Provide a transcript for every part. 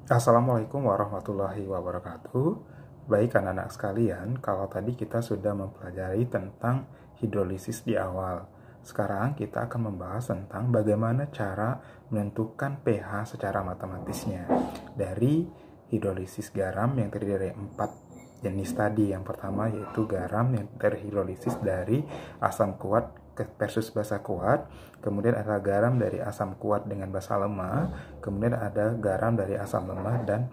Assalamualaikum warahmatullahi wabarakatuh. Baik anak-anak sekalian, kalau tadi kita sudah mempelajari tentang hidrolisis di awal. Sekarang kita akan membahas tentang bagaimana cara menentukan pH secara matematisnya dari hidrolisis garam yang terdiri dari 4 jenis tadi. Yang pertama yaitu garam yang terhidrolisis dari asam kuat versus basa kuat, kemudian ada garam dari asam kuat dengan basa lemah, kemudian ada garam dari asam lemah dan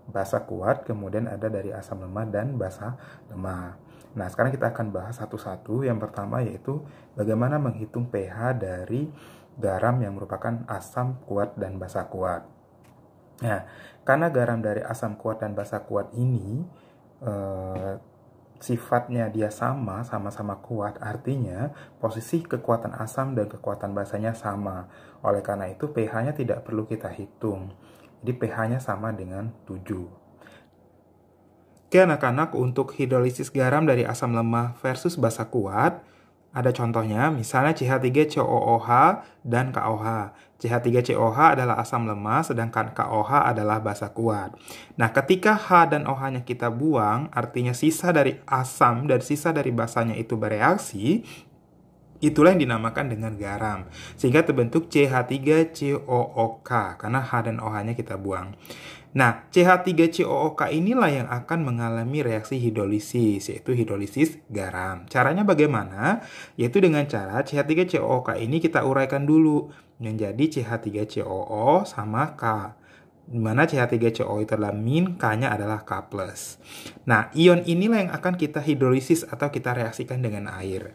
basa kuat, kemudian ada dari asam lemah dan basa lemah. Nah, sekarang kita akan bahas satu-satu. Yang pertama yaitu bagaimana menghitung pH dari garam yang merupakan asam kuat dan basa kuat. Nah, karena garam dari asam kuat dan basa kuat ini sifatnya dia sama-sama kuat, artinya posisi kekuatan asam dan kekuatan basanya sama. Oleh karena itu pH-nya tidak perlu kita hitung. Jadi pH-nya sama dengan 7. Oke anak-anak, untuk hidrolisis garam dari asam lemah versus basa kuat, ada contohnya, misalnya CH3COOH dan KOH. CH3COH adalah asam lemah, sedangkan KOH adalah basa kuat. Nah, ketika H dan OH-nya kita buang, artinya sisa dari asam dan sisa dari basanya itu bereaksi, itulah yang dinamakan dengan garam. Sehingga terbentuk CH3COOK, karena H dan OH-nya kita buang. Nah, CH3COOK inilah yang akan mengalami reaksi hidrolisis, yaitu hidrolisis garam. Caranya bagaimana? Yaitu dengan cara CH3COOK ini kita uraikan dulu menjadi CH3COO sama K. Di mana CH3CO itu adalah min, K-nya adalah K+. Nah, ion inilah yang akan kita hidrolisis atau kita reaksikan dengan air.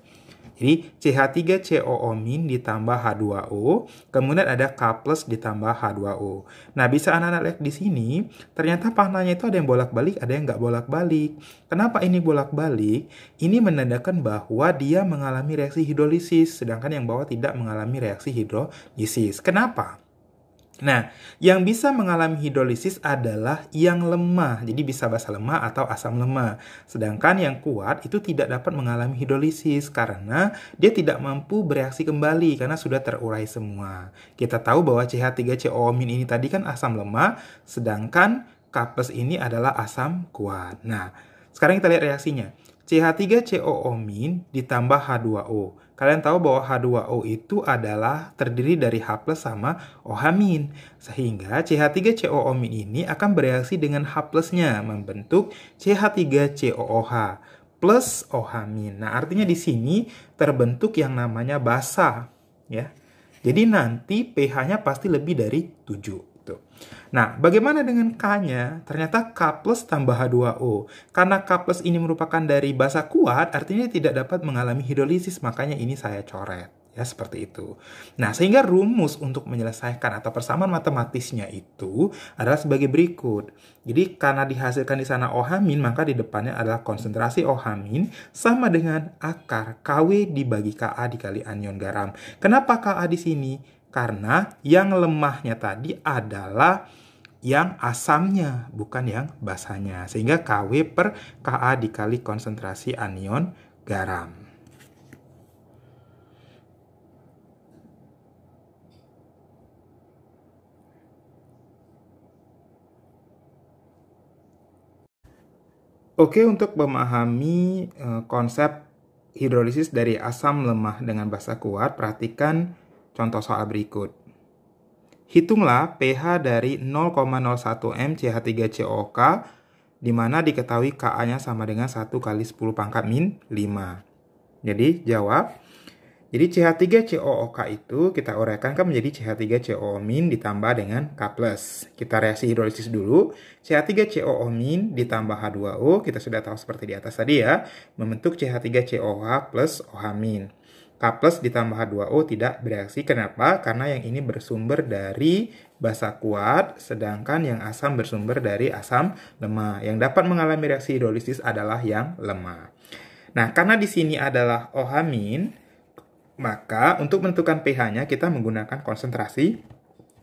Jadi CH3COO- ditambah H2O, kemudian ada K+ ditambah H2O. Nah, bisa anak-anak lihat di sini, ternyata warnanya itu ada yang bolak-balik, ada yang nggak bolak-balik. Kenapa ini bolak-balik? Ini menandakan bahwa dia mengalami reaksi hidrolisis, sedangkan yang bawah tidak mengalami reaksi hidrolisis. Kenapa? Nah, yang bisa mengalami hidrolisis adalah yang lemah, jadi bisa basa lemah atau asam lemah. Sedangkan yang kuat itu tidak dapat mengalami hidrolisis karena dia tidak mampu bereaksi kembali karena sudah terurai semua. Kita tahu bahwa CH3COO- ini tadi kan asam lemah, sedangkan K+ ini adalah asam kuat. Nah, sekarang kita lihat reaksinya. CH3COO- ditambah H2O. Kalian tahu bahwa H2O itu adalah terdiri dari H+ sama OH-. Sehingga CH3COO- ini akan bereaksi dengan H+-nya membentuk CH3COOH plus OH-. Nah, artinya di sini terbentuk yang namanya basa, ya. Jadi nanti pH-nya pasti lebih dari 7. Nah, bagaimana dengan K-nya? Ternyata K+ tambah H2O. Karena K+ ini merupakan dari basa kuat, artinya tidak dapat mengalami hidrolisis, makanya ini saya coret. Ya, seperti itu. Nah, sehingga rumus untuk menyelesaikan atau persamaan matematisnya itu adalah sebagai berikut. Jadi, karena dihasilkan di sana OH-, maka di depannya adalah konsentrasi OH- sama dengan akar KW dibagi Ka dikali anion garam. Kenapa Ka di sini? Karena yang lemahnya tadi adalah yang asamnya, bukan yang basanya. Sehingga KW per Ka dikali konsentrasi anion garam. Oke, untuk memahami konsep hidrolisis dari asam lemah dengan basa kuat, perhatikan contoh soal berikut. Hitunglah pH dari 0,01 m CH3COOK, di mana diketahui Ka-nya sama dengan 1 kali 10⁻⁵. Jadi, jawab. Jadi, CH3COOK itu kita uraikan kan menjadi CH3COO- ditambah dengan K+. Kita reaksi hidrolisis dulu. CH3COO- ditambah H2O, kita sudah tahu seperti di atas tadi ya, membentuk CH3COOH plus OH-. K+ ditambah H2O tidak bereaksi. Kenapa? Karena yang ini bersumber dari basa kuat, sedangkan yang asam bersumber dari asam lemah. Yang dapat mengalami reaksi hidrolisis adalah yang lemah. Nah, karena di sini adalah OH-, maka untuk menentukan pH-nya kita menggunakan konsentrasi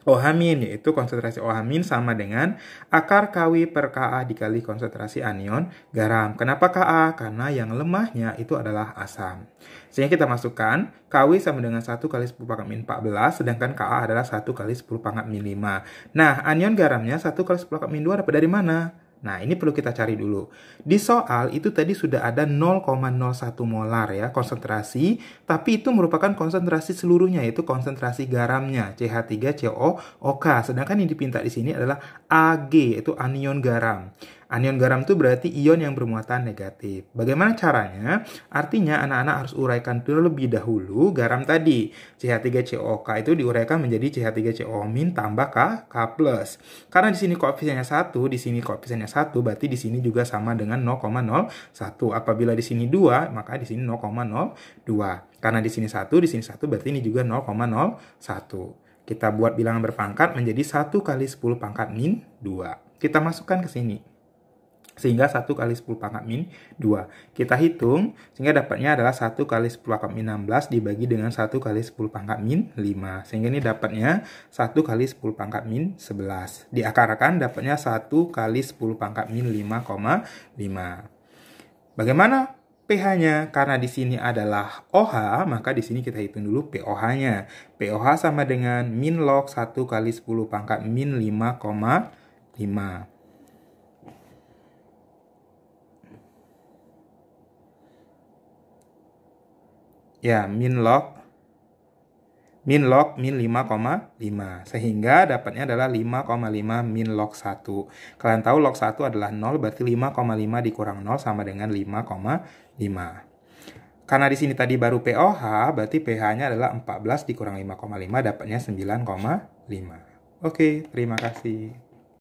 OH-, yaitu konsentrasi OH- sama dengan akar Kw per Ka dikali konsentrasi anion garam. Kenapa Ka? Karena yang lemahnya itu adalah asam. Sehingga kita masukkan Kw sama dengan 1 kali 10 pangkat min 14, sedangkan Ka adalah 1 kali 10 pangkat min 5. Nah, anion garamnya 1 kali 10 pangkat min 2 dapat dari mana? Nah, ini perlu kita cari dulu. Di soal itu tadi sudah ada 0,01 molar ya konsentrasi, tapi itu merupakan konsentrasi seluruhnya, yaitu konsentrasi garamnya, CH3COOK. Sedangkan yang dipinta di sini adalah Ag, yaitu anion garam. Anion garam itu berarti ion yang bermuatan negatif. Bagaimana caranya? Artinya anak-anak harus uraikan terlebih dahulu garam tadi. CH3COOK itu diuraikan menjadi CH3CO- tambah K+. Karena di sini koefisiennya 1, di sini koefisiennya 1, berarti di sini juga sama dengan 0,01. Apabila di sini 2, maka di sini 0,02. Karena di sini 1, di sini 1, berarti ini juga 0,01. Kita buat bilangan berpangkat menjadi 1 kali 10 pangkat min 2. Kita masukkan ke sini. Sehingga 1 kali 10 pangkat min 2. Kita hitung, sehingga dapatnya adalah 1 kali 10 pangkat min 16 dibagi dengan 1 kali 10 pangkat min 5. Sehingga ini dapatnya 1 kali 10 pangkat min 11. Diakarkan dapatnya 1 kali 10 pangkat min 5,5. Bagaimana pH-nya? Karena di sini adalah OH, maka di sini kita hitung dulu pOH-nya. pOH sama dengan min log 1 kali 10 pangkat min 5,5. Ya, min log min 5,5. Sehingga dapatnya adalah 5,5 min log 1. Kalian tahu log 1 adalah 0, berarti 5,5 dikurang 0 sama dengan 5,5. Karena di sini tadi baru pOH, berarti pH-nya adalah 14 dikurang 5,5, dapatnya 9,5. Oke, terima kasih.